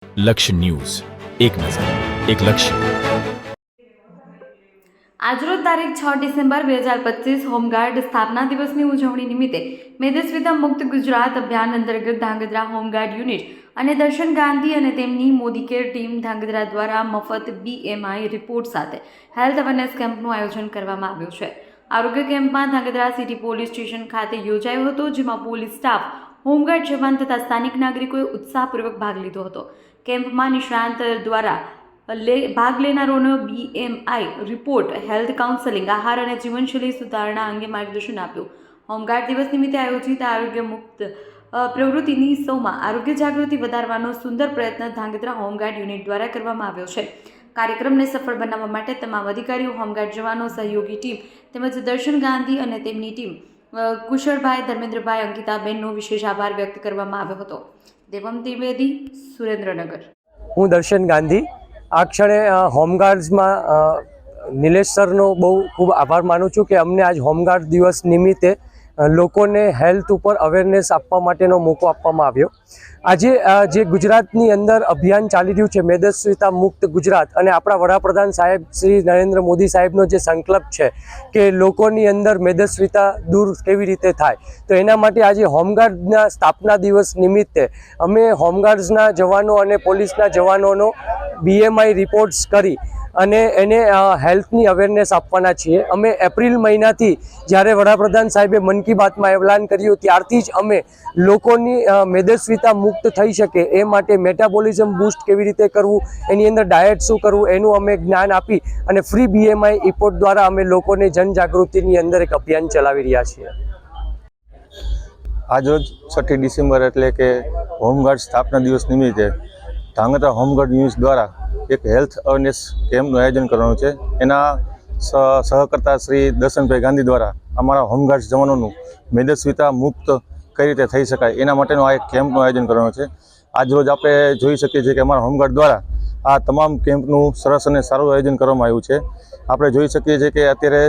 લક્ષ્ય ન્યૂઝ, એક નજર, એક લક્ષ્ય. આજરોજ તારીખ 6 ડિસેમ્બર 2025 હોમગાર્ડ સ્થાપના દિવસની ઉજવણી નિમિત્તે મેદસ્વીતા મુક્ત ગુજરાત અભિયાન અંતર્ગત ધાંગધ્રા હોમગાર્ડ યુનિટ અને દર્શન ગાંધી અને તેમની મોદી કેર ટીમ ધાંગધ્રા દ્વારા મફત BMI રિપોર્ટ સાથે હેલ્થ અવેરનેસ કેમ્પનું આયોજન કરવામાં આવ્યું છે. આરોગ્ય કેમ્પમાં ધાંગધ્રા સિટી પોલીસ સ્ટેશન ખાતે યોજાયો હતો, જેમાં પોલીસ સ્ટાફ, હોમગાર્ડ જવાન તથા સ્થાનિક નાગરિકોએ ઉત્સાહપૂર્વક ભાગ લીધો હતો. કેમ્પમાં નિષ્ણાંત દ્વારા ભાગ લેનારોનો BMI રિપોર્ટ, હેલ્થ કાઉન્સેલિંગ, આહાર અને જીવનશૈલી સુધારણા અંગે માર્ગદર્શન આપ્યું. હોમગાર્ડ દિવસ નિમિત્તે આયોજિત આરોગ્ય મુક્ત પ્રવૃત્તિની સૌમાં આરોગ્ય જાગૃતિ વધારવાનો સુંદર પ્રયત્ન ધાંગધ્રા હોમગાર્ડ યુનિટ દ્વારા કરવામાં આવ્યો છે. કાર્યક્રમને સફળ બનાવવા માટે તમામ અધિકારીઓ, હોમગાર્ડ જવાનો, સહયોગી ટીમ તેમજ દર્શન ગાંધી અને તેમની ટીમ કુશળભાઈ, ધર્મેન્દ્રભાઈ, અંકિતાબેનનો વિશેષ આભાર વ્યક્ત કરવામાં આવ્યો હતો. દેવમ ત્રિવેદી, સુરેન્દ્રનગર. હું દર્શન ગાંધી. આ ક્ષણે હોમગાર્ડ્સમાં નિલેશ સરનો બહુ ખૂબ આભાર માનું છું કે અમને આજ હોમગાર્ડ દિવસ નિમિત્તે લોકોને હેલ્થ ઉપર અવેરનેસ આપવા માટેનો મોકો આપવામાં આવ્યો. આજે જે ગુજરાતની અંદર અભિયાન ચાલી રહ્યું છે મેદસ્વીતા મુક્ત ગુજરાત, અને આપણા વડાપ્રધાન સાહેબ શ્રી નરેન્દ્ર મોદી સાહેબનો જે સંકલ્પ છે કે લોકોની અંદર મેદસ્વીતા દૂર કેવી રીતે થાય, તો એના માટે આજે હોમગાર્ડના સ્થાપના દિવસ નિમિત્તે અમે હોમગાર્ડ્સના જવાનો અને પોલીસના જવાનોનો BMI રિપોર્ટ્સ કરી અને એને હેલ્થની અવેરનેસ આપવાના છીએ. અમે એપ્રિલ મહિનાથી જ્યારે વડાપ્રધાન સાહેબે મન કી બાતમાં એલાન કર્યું ત્યારથી જ અમે લોકોની મેદસ્વીતા મુક્ત થઈ શકે એ માટે મેટાબોલિઝમ બૂસ્ટ કેવી રીતે કરવું, એની અંદર ડાયટ શું કરવું, એનું અમે જ્ઞાન આપી અને ફ્રી BMI રિપોર્ટ દ્વારા અમે લોકોને જનજાગૃતિની અંદર એક અભિયાન ચલાવી રહ્યા છીએ. આજરોજ 6 ડિસેમ્બર એટલે કે હોમગાર્ડ સ્થાપના દિવસ નિમિત્તે ધાંગધ્રા હોમગાર્ડ ન્યૂઝ દ્વારા એક હેલ્થ અવેરનેસ કેમ્પનું આયોજન કરવાનું છે. એના સહકર્તા શ્રી દર્શનભાઈ ગાંધી દ્વારા અમારા હોમગાર્ડ જવાનોનું મેદસ્વીતા મુક્ત કઈ રીતે થઈ શકાય એના માટેનું આ એક કેમ્પનું આયોજન કરવાનું છે. આજરોજ આપણે જોઈ શકીએ છીએ કે અમારા હોમગાર્ડ દ્વારા આ તમામ કેમ્પનું સરસ અને સારું આયોજન કરવામાં આવ્યું છે. આપણે જોઈ શકીએ છીએ કે અત્યારે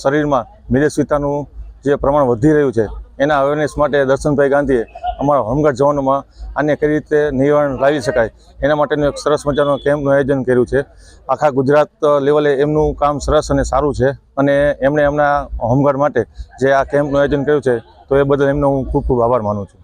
શરીરમાં મેદસ્વીતાનું જે પ્રમાણ વધી રહ્યું છે એના અવેરનેસ માટે દર્શનભાઈ ગાંધીએ અમારા હોમગાર્ડ જવાનોમાં આને કઈ રીતે નિવારણ લાવી શકાય એના માટેનું એક સરસ મજાનું કેમ્પનું આયોજન કર્યું છે. આખા ગુજરાત લેવલે એમનું કામ સરસ અને સારું છે, અને એમણે એમના હોમગાર્ડ માટે જે આ કેમ્પનું આયોજન કર્યું છે તો એ બદલ એમનો હું ખૂબ ખૂબ આભાર માનું છું.